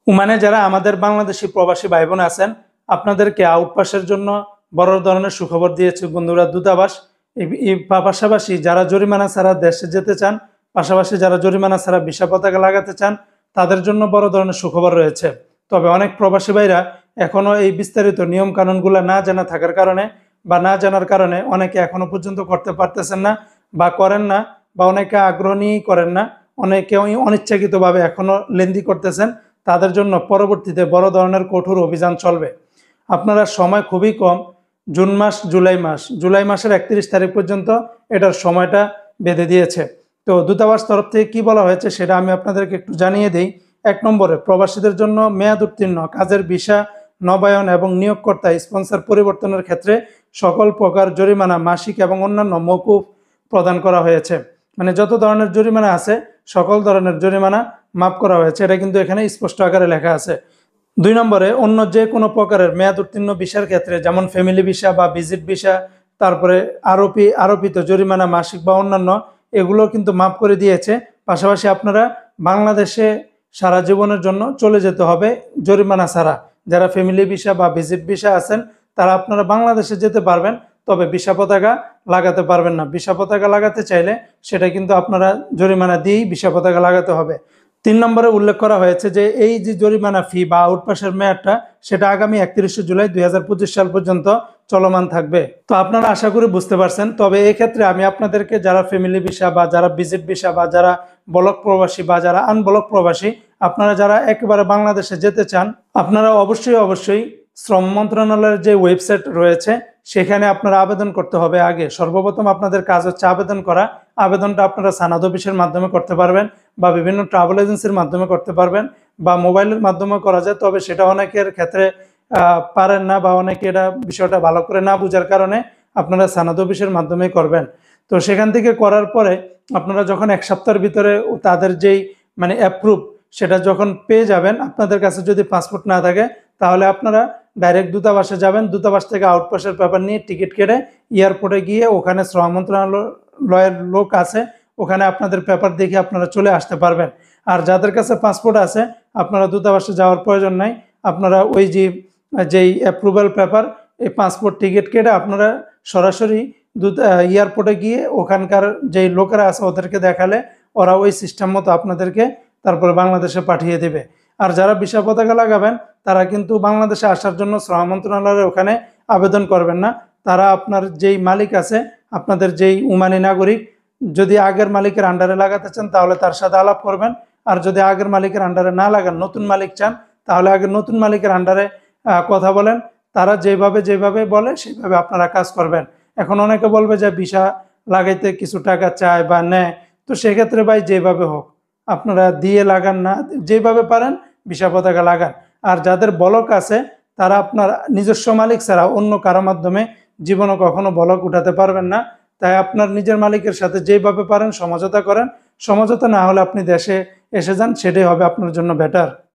ওমানে যারা আমাদের বাংলাদেশি প্রবাসী ভাই বোন আছেন, আপনাদেরকে আউটপাসের জন্য বড় ধরনের সুখবর দিয়েছে বন্ধুরা দূতাবাস। পাশাপাশি যারা জরিমানা ছাড়া দেশে যেতে চান, পাশাপাশি যারা জরিমানা ছাড়া ভিসা পতাকা লাগাতে চান, তাদের জন্য বড় ধরনের সুখবর রয়েছে। তবে অনেক প্রবাসী ভাইরা এখনো এই বিস্তারিত নিয়ম কানুনগুলো না জানা থাকার কারণে বা না জানার কারণে অনেকে এখনো পর্যন্ত করতে পারতেছেন না বা করেন না, বা অনেকে আগ্রহ নিয়েই করেন না, অনেকে অনিচ্ছাকৃতভাবে এখনো লেনদেন করতেছেন। তাদের জন্য পরবর্তীতে বড় ধরনের কঠোর অভিযান চলবে। আপনারা সময় খুবই কম, জুন মাস, জুলাই মাসের 31 তারিখ পর্যন্ত এটার সময়টা বেঁধে দিয়েছে। তো দূতাবাস তরফ থেকে কি বলা হয়েছে সেটা আমি আপনাদেরকে একটু জানিয়ে দিই। 1 নম্বরে, প্রবাসীদের জন্য মেয়াদ উত্তীর্ণ কাজের ভিসা নবায়ন এবং নিয়োগকর্তা স্পন্সর পরিবর্তনের ক্ষেত্রে সকল প্রকার জরিমানা মাসিক এবং অন্যান্য মওকুফ প্রদান করা হয়েছে। মানে যত ধরনের জরিমানা আছে সকল ধরনের জরিমানা মাফ করা হয়েছে, এটা কিন্তু এখানে স্পষ্ট আকারে লেখা আছে। 2 নম্বরে, অন্য যে কোনো প্রকারের মেয়াদ উত্তীর্ণ ভিসার ক্ষেত্রে, যেমন ফ্যামিলি ভিসা বা ভিজিট ভিসা, তারপরে আরোপিত জরিমানা মাসিক বা অন্যান্য, এগুলো কিন্তু মাফ করে দিয়েছে। পাশাপাশি আপনারা বাংলাদেশে সারা জীবনের জন্য চলে যেতে হবে জরিমানা ছাড়া। যারা ফ্যামিলি ভিসা বা ভিজিট ভিসা আছেন তারা আপনারা বাংলাদেশে যেতে পারবেন, তবে ভিসা পতাকা লাগাতে পারবেন না। ভিসা পতাকা লাগাতে চাইলে সেটা কিন্তু আপনারা জরিমানা দিয়েই ভিসা পতাকা লাগাতে হবে। 3 নম্বরে উল্লেখ করা হয়েছে যে এই যে জরিমানা ফি বা আউটপাসের মেয়াদটা, সেটা আগামী 31 জুলাই 2025 সাল পর্যন্ত চলমান থাকবে। তো আপনারা আশা করি বুঝতে পারছেন। তবে এই ক্ষেত্রে আমি আপনাদেরকে, যারা ফ্যামিলি ভিসা বা যারা ভিজিট ভিসা বা যারা ব্লক প্রবাসী বা যারা আনব্লক প্রবাসী, আপনারা যারা একেবারে বাংলাদেশে যেতে চান, আপনারা অবশ্যই শ্রম মন্ত্রণালয়ের যে ওয়েবসাইট রয়েছে সেখানে আপনারা আবেদন করতে হবে। আগে সর্বপ্রথম আপনাদের কাজ হচ্ছে আবেদন করা। আবেদনটা আপনারা সানাদ অফিসের মাধ্যমে করতে পারবেন, বা বিভিন্ন ট্রাভেল এজেন্সির মাধ্যমে করতে পারবেন, বা মোবাইলের মাধ্যমে করা যায়। তবে সেটা অনেকের ক্ষেত্রে পারেন না, বা অনেকে এটা বিষয়টা ভালো করে না বোঝার কারণে আপনারা সানাদ অফিসের মাধ্যমেই করবেন। তো সেখান থেকে করার পরে আপনারা যখন 1 সপ্তাহের ভিতরে তাদের যেই মানে অ্যাপ্রুভ, সেটা যখন পেয়ে যাবেন, আপনাদের কাছে যদি পাসপোর্ট না থাকে তাহলে আপনারা ডাইরেক্ট দূতাবাসে যাবেন। দূতাবাস থেকে আউটপাসের পেপার নিয়ে টিকিট কেটে এয়ারপোর্টে গিয়ে ওখানে শ্রম মন্ত্রণালয়ের লোক আছে, ওখানে আপনাদের পেপার দেখে আপনারা চলে আসতে পারবেন। আর যাদের কাছে পাসপোর্ট আছে আপনারা দূতাবাসে যাওয়ার প্রয়োজন নাই। আপনারা ওই যেই অ্যাপ্রুভাল পেপার, এই পাসপোর্ট টিকিট কেটে আপনারা সরাসরি এয়ারপোর্টে গিয়ে ওখানকার যেই লোকেরা আছে ওদেরকে দেখালে ওরা ওই সিস্টেম মতো আপনাদেরকে তারপরে বাংলাদেশে পাঠিয়ে দেবে। আর যারা ভিসা পতাকা লাগাবেন তারা কিন্তু বাংলাদেশে আসার জন্য শ্রম মন্ত্রণালয়ের ওখানে আবেদন করবেন না। তারা আপনার যেই মালিক আছে, আপনাদের যেই ওমানি নাগরিক, যদি আগের মালিকের আন্ডারে লাগাতে চান তাহলে তার সাথে আলাপ করবেন। আর যদি আগের মালিকের আন্ডারে না লাগান, নতুন মালিক চান, তাহলে আগে নতুন মালিকের আন্ডারে কথা বলেন। তারা যেভাবে বলে সেইভাবে আপনারা কাজ করবেন। এখন অনেকে বলবে যে ভিসা লাগাইতে কিছু টাকা চায় বা নেয়, তো সেক্ষেত্রে ভাই যেভাবে হোক আপনারা দিয়ে লাগান না, যেভাবে পারেন ভিসা পতাকা লাগান। আর যাদের ব্লক আছে তারা আপনার নিজস্ব মালিক ছাড়া অন্য কারো মাধ্যমে জীবনে কখনো ব্লক উঠাতে পারবেন না। তাই আপনার নিজের মালিকের সাথে যেভাবে পারেন সমঝোতা করেন। সমঝোতা না হলে আপনি দেশে এসে যান, সেটাই হবে আপনার জন্য বেটার।